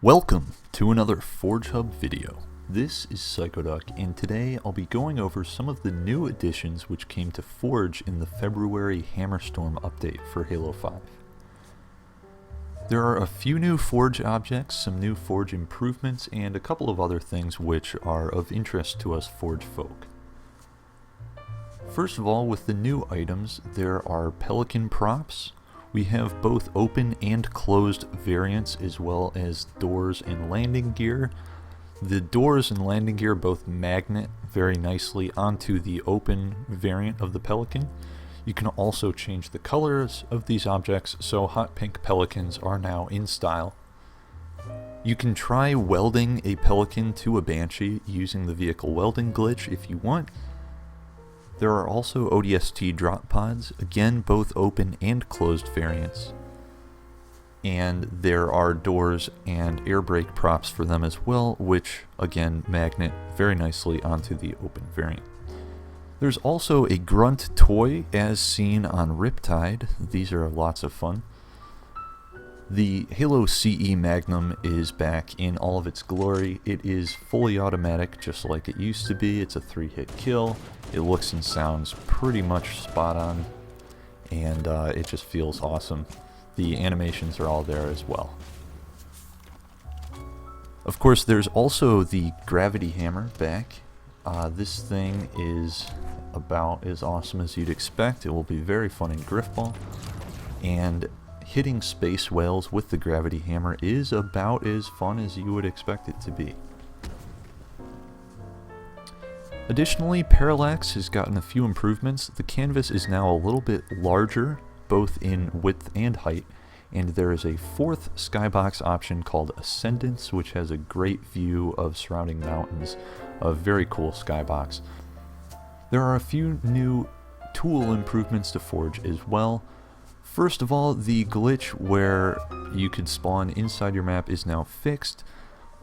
Welcome to another ForgeHub video. This is PsychoDuck, and today I'll be going over some of the new additions which came to Forge in the February Hammerstorm update for Halo 5. There are a few new Forge objects, some new Forge improvements, and a couple of other things which are of interest to us Forge folk. First of all, with the new items, there are Pelican props. We have both open and closed variants as well as doors and landing gear. The doors and landing gear both magnet very nicely onto the open variant of the Pelican. You can also change the colors of these objects, so hot pink Pelicans are now in style. You can try welding a Pelican to a Banshee using the vehicle welding glitch if you want. There are also ODST drop pods, again both open and closed variants. And there are doors and air brake props for them as well, which again magnet very nicely onto the open variant. There's also a grunt toy as seen on Riptide. These are lots of fun. The Halo CE Magnum is back in all of its glory. It is fully automatic just like it used to be. It's a 3-hit kill. It looks and sounds pretty much spot on, and it just feels awesome. The animations are all there as well. Of course, there's also the Gravity Hammer back. This thing is about as awesome as you'd expect. It will be very fun in Griffball, and hitting space whales with the Gravity Hammer is about as fun as you would expect it to be. Additionally, Parallax has gotten a few improvements. The canvas is now a little bit larger, both in width and height, and there is a fourth skybox option called Ascendance, which has a great view of surrounding mountains, a very cool skybox. There are a few new tool improvements to Forge as well. First of all, the glitch where you could spawn inside your map is now fixed.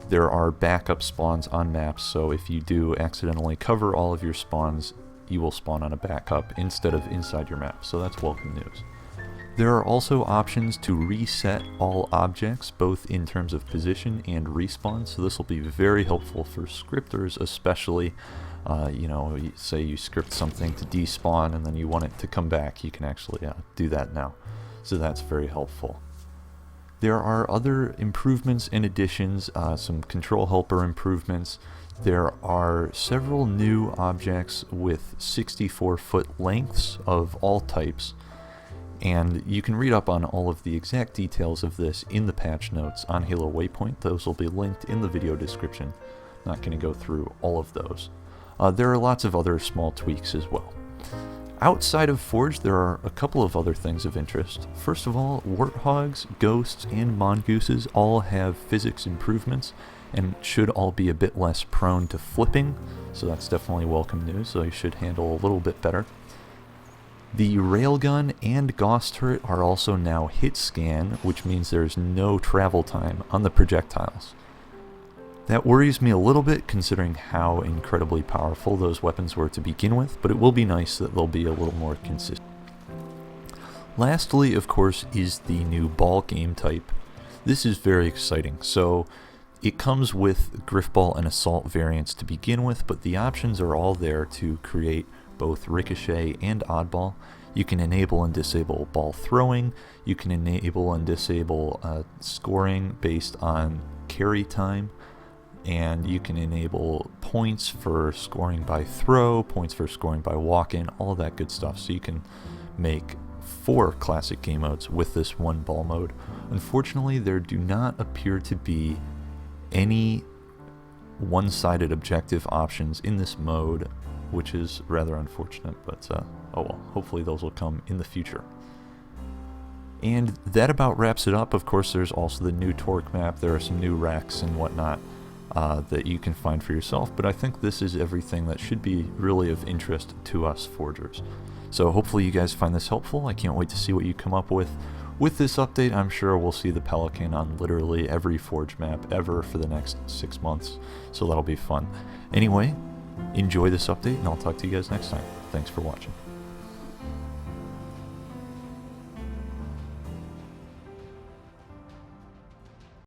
There are backup spawns on maps, so if you do accidentally cover all of your spawns, you will spawn on a backup instead of inside your map, so that's welcome news. There are also options to reset all objects, both in terms of position and respawn, so this will be very helpful for scripters especially. Say you script something to despawn and then you want it to come back, you can actually do that now. So that's very helpful. There are other improvements and additions, some control helper improvements. There are several new objects with 64-foot lengths of all types, and you can read up on all of the exact details of this in the patch notes on Halo Waypoint. Those will be linked in the video description. Not going to go through all of those. There are lots of other small tweaks as well. Outside of Forge, there are a couple of other things of interest. First of all, Warthogs, Ghosts, and Mongooses all have physics improvements and should all be a bit less prone to flipping, so that's definitely welcome news, so you should handle a little bit better. The Railgun and Gauss turret are also now hit scan, which means there's no travel time on the projectiles. That worries me a little bit considering how incredibly powerful those weapons were to begin with, but it will be nice that they'll be a little more consistent. Lastly, of course, is the new ball game type. This is very exciting. So it comes with Griffball and Assault variants to begin with, but the options are all there to create both Ricochet and Oddball. You can enable and disable ball throwing. You can enable and disable scoring based on carry time. And you can enable points for scoring by throw, points for scoring by walk-in, all of that good stuff. So you can make 4 classic game modes with this one ball mode. Unfortunately, there do not appear to be any one-sided objective options in this mode, which is rather unfortunate, but oh well, hopefully those will come in the future. And that about wraps it up. Of course, there's also the new Torque map. There are some new racks and whatnot that you can find for yourself, but I think this is everything that should be really of interest to us Forgers. So hopefully you guys find this helpful. I can't wait to see what you come up with. With this update, I'm sure we'll see the Pelican on literally every Forge map ever for the next 6 months, so that'll be fun. Anyway, enjoy this update, and I'll talk to you guys next time. Thanks for watching.